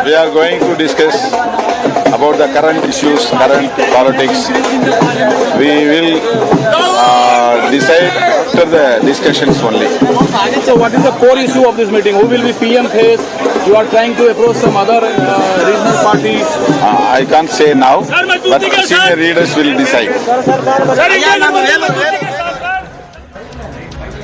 We are going to discuss about the current issues, current politics. We will decide after the discussions only. So what is the core issue of this meeting? Who will be PM face? You are trying to approach some other regional party? I can't say now, but senior leaders will decide.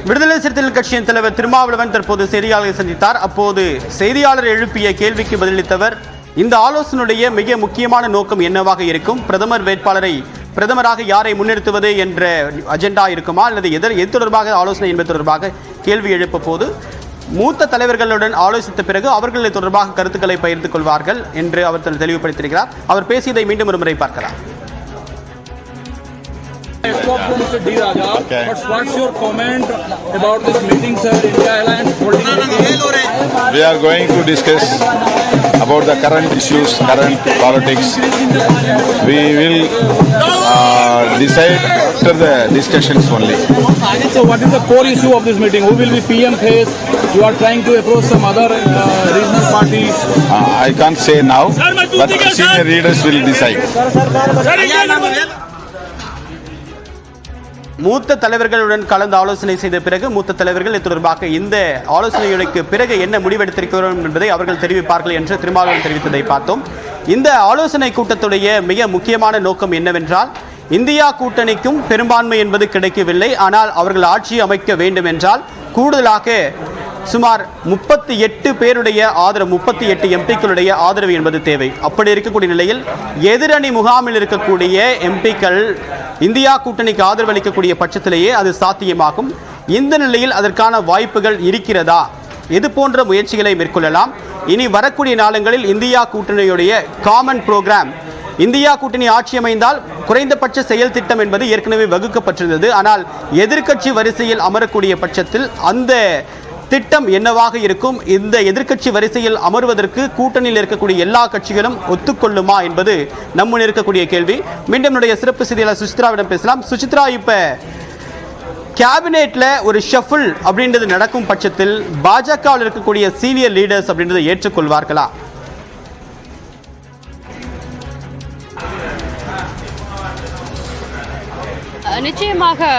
விடுதலை சிறுத்தைகள் கட்சியின் தலைவர் திருமாவளவன் தற்போது செய்தியாளர்களை சந்தித்தார். அப்போது செய்தியாளர் எழுப்பிய கேள்விக்கு பதிலளித்தவர், இந்த ஆலோசனையுடைய மிக முக்கியமான நோக்கம் என்னவாக இருக்கும்? பிரதமர் வேட்பாளரை பிரதமராக யாரை முன்னிறுத்துவது என்ற அஜெண்டா இருக்குமா, அல்லது எது தொடர்பாக ஆலோசனை என்பது தொடர்பாக கேள்வி எழுப்ப போது மூத்த தலைவர்களுடன் ஆலோசித்த பிறகு அவர்கள் தொடர்பாக கருத்துக்களை பகிர்ந்து கொள்வார்கள் என்று அவர் தெளிவுபடுத்தியிருக்கிறார். அவர் பேசியதை மீண்டும் ஒரு முறை பார்க்கலாம். I spoke to Mr. D. Raja, but what's your comment about this meeting, sir? India Alliance holding a meeting? We are going to discuss about the current issues, current politics. We will decide after the discussions only. So what is the core issue of this meeting? Who will be PM face? You are trying to approach some other regional party? I can't say now, but senior leaders will decide. மூத்த தலைவர்களுடன் கலந்து ஆலோசனை செய்த பிறகு மூத்த தலைவர்கள் இது தொடர்பாக இந்த ஆலோசனைகளுக்கு பிறகு என்ன முடிவெடுத்திருக்கிறோம் என்பதை அவர்கள் தெரிவிப்பார்கள் என்று திருமாவளவன் தெரிவித்ததை பார்த்தோம். இந்த ஆலோசனை கூட்டத்துடைய மிக முக்கியமான நோக்கம் என்னவென்றால், இந்தியா கூட்டணிக்கும் பெரும்பான்மை என்பது கிடைக்கவில்லை. ஆனால் அவர்கள் ஆட்சி அமைக்க வேண்டும் என்றால் கூடுதலாக சுமார் 38 பேருடைய ஆதரவு, 38 எம்பிக்களுடைய ஆதரவு என்பது தேவை. அப்படி இருக்கக்கூடிய நிலையில் எதிரணி முகாமில் இருக்கக்கூடிய எம்பிக்கள் இந்தியா கூட்டணிக்கு ஆதரவு அளிக்கக்கூடிய பட்சத்திலேயே அது சாத்தியமாகும். இந்த நிலையில் அதற்கான வாய்ப்புகள் இருக்கிறதா? இது போன்ற முயற்சிகளை மேற்கொள்ளலாம். இனி வரக்கூடிய நாளங்களில் இந்தியா கூட்டணியுடைய காமன் புரோகிராம், இந்தியா கூட்டணி ஆட்சி அமைந்தால் குறைந்தபட்ச செயல் திட்டம் என்பது ஏற்கனவே வகுக்கப்பட்டிருந்தது. ஆனால் எதிர்க்கட்சி வரிசையில் அமரக்கூடிய பட்சத்தில் அந்த திட்டம் என்னவாக இருக்கும்? இந்த எதிர்க்கட்சி வரிசையில் அமர்வதற்கு கூட்டணியில் இருக்கக்கூடிய எல்லா கட்சிகளும் ஒத்துக்கொள்ளுமா என்பது நம்முன் இருக்கக்கூடிய கேள்வி. மீண்டும் என்னுடைய சிறப்பு செய்தியாளர் சுசித்ராவிடம் பேசலாம். சுசித்ரா, இப்ப கேபினெட்ல ஒரு ஷஃபிள் அப்படின்றது நடக்கும் பட்சத்தில் பாஜகவில் இருக்கக்கூடிய சீனியர் லீடர்ஸ் அப்படின்றத ஏற்றுக்கொள்வார்களா? நிச்சயமாக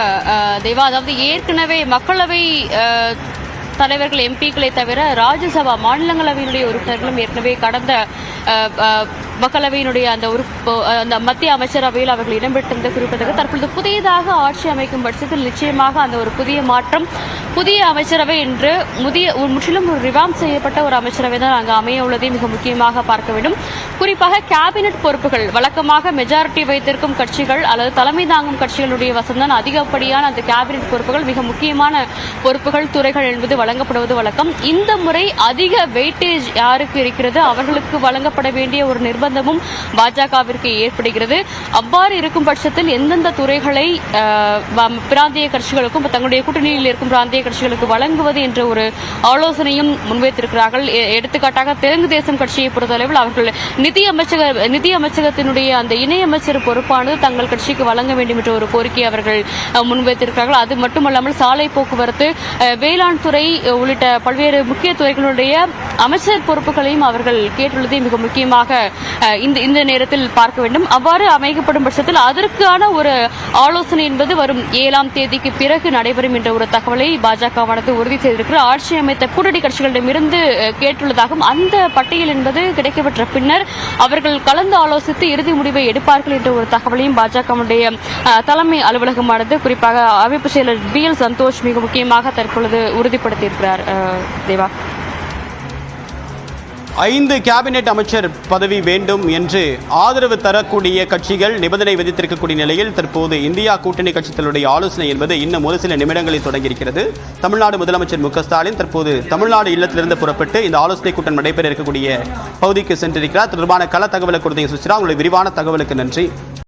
தேவா, அதாவது ஏற்கனவே மக்களவை தலைவர்கள் எம்பிக்களை தவிர ராஜ்யசபா மாநிலங்களவையினுடைய உறுப்பினர்களும் ஏற்கனவே கடந்த மக்களவையினுடைய அந்த மத்திய அமைச்சரவையில் அவர்கள் இடம்பெற்றிருந்த குறிப்பிட்டது. தற்பொழுது புதியதாக ஆட்சி அமைக்கும் பட்சத்தில் நிச்சயமாக அந்த ஒரு புதிய மாற்றம், புதிய அமைச்சரவை என்று முற்றிலும் ஒரு ரிவாம் செய்யப்பட்ட ஒரு அமைச்சரவை தான் அங்கு அமைய உள்ளதை மிக முக்கியமாக பார்க்க வேண்டும். குறிப்பாக கேபினெட் பொறுப்புகள் வழக்கமாக மெஜாரிட்டி வைத்திருக்கும் கட்சிகள் அல்லது தலைமை தாங்கும் கட்சிகளுடைய வசம்தான் அதிகப்படியான அந்த கேபினெட் பொறுப்புகள், மிக முக்கியமான பொறுப்புகள், துறைகள் என்பது வழங்கப்படுவது வழக்கம். இந்த முறை அதிக வெயிட்டேஜ் யாருக்கு இருக்கிறது, அவர்களுக்கு வழங்கப்பட வேண்டிய ஒரு நிர்பந்தமும் பாஜகவிற்கு ஏற்படுகிறது. அவ்வாறு இருக்கும் பட்சத்தில் எந்தெந்த துறைகளை பிராந்திய கட்சிகளுக்கும் தங்களுடைய கூட்டணியில் இருக்கும் பிராந்திய கட்சிகளுக்கு வழங்குவது என்ற ஒரு ஆலோசனையும் முன்வைத்திருக்கிறார்கள். எடுத்துக்காட்டாக தெலுங்கு தேசம் கட்சியை பொறுத்தளவில் அவர்கள் நிதி அமைச்சகத்தினுடைய அந்த இணையமைச்சர் பொறுப்பானது தங்கள் கட்சிக்கு வழங்க வேண்டும் என்ற ஒரு கோரிக்கையை அவர்கள் முன்வைத்திருக்கிறார்கள். அது மட்டுமல்லாமல் சாலை போக்குவரத்து, வேளாண் துறை உள்ளிட்ட பல்வேறு முக்கிய துறைகளுடைய அமைச்சர் பொறுப்புகளையும் அவர்கள் கேட்டுள்ளதை மிக முக்கியமாக இந்த நேரத்தில் பார்க்க வேண்டும். அவ்வாறு அமைக்கப்படும் பட்சத்தில் அதற்கான ஒரு ஆலோசனை என்பது வரும் 7ஆம் தேதிக்கு பிறகு நடைபெறும் என்ற ஒரு தகவலை பாஜகவானது உறுதி செய்திருக்கிறார். ஆட்சி அமைத்த கூட்டணி கட்சிகளிடமிருந்து கேட்டுள்ளதாகவும் அந்த பட்டியல் என்பது கிடைக்கப்பெற்ற பின்னர் அவர்கள் கலந்து ஆலோசித்து இறுதி முடிவை எடுப்பார்கள் என்ற ஒரு தகவலையும் பாஜகவுடைய தலைமை அலுவலகமானது, குறிப்பாக அமைப்பு செயலர் BL சந்தோஷ் மிக முக்கியமாக தற்பொழுது உறுதிப்படுத்தியிருக்கிறார். தேவா, 5 கேபினெட் அமைச்சர் பதவி வேண்டும் என்று ஆதரவு தரக்கூடிய கட்சிகள் நிபந்தனை விதித்திருக்கக்கூடிய நிலையில் தற்போது இந்தியா கூட்டணி கட்சிகளுடைய ஆலோசனை என்பது இன்னும் ஒரு சில நிமிடங்களில் தொடங்கியிருக்கிறது. தமிழ்நாடு முதலமைச்சர் மு.க. ஸ்டாலின் தற்போது தமிழ்நாடு இல்லத்திலிருந்து புறப்பட்டு இந்த ஆலோசனை கூட்டம் நடைபெற இருக்கக்கூடிய பகுதிக்கு சென்றிருக்கிறார். தொடர்பான கள தகவலை கொடுத்தீங்க சுசித்ரா. உங்களுடைய விரிவான தகவலுக்கு நன்றி.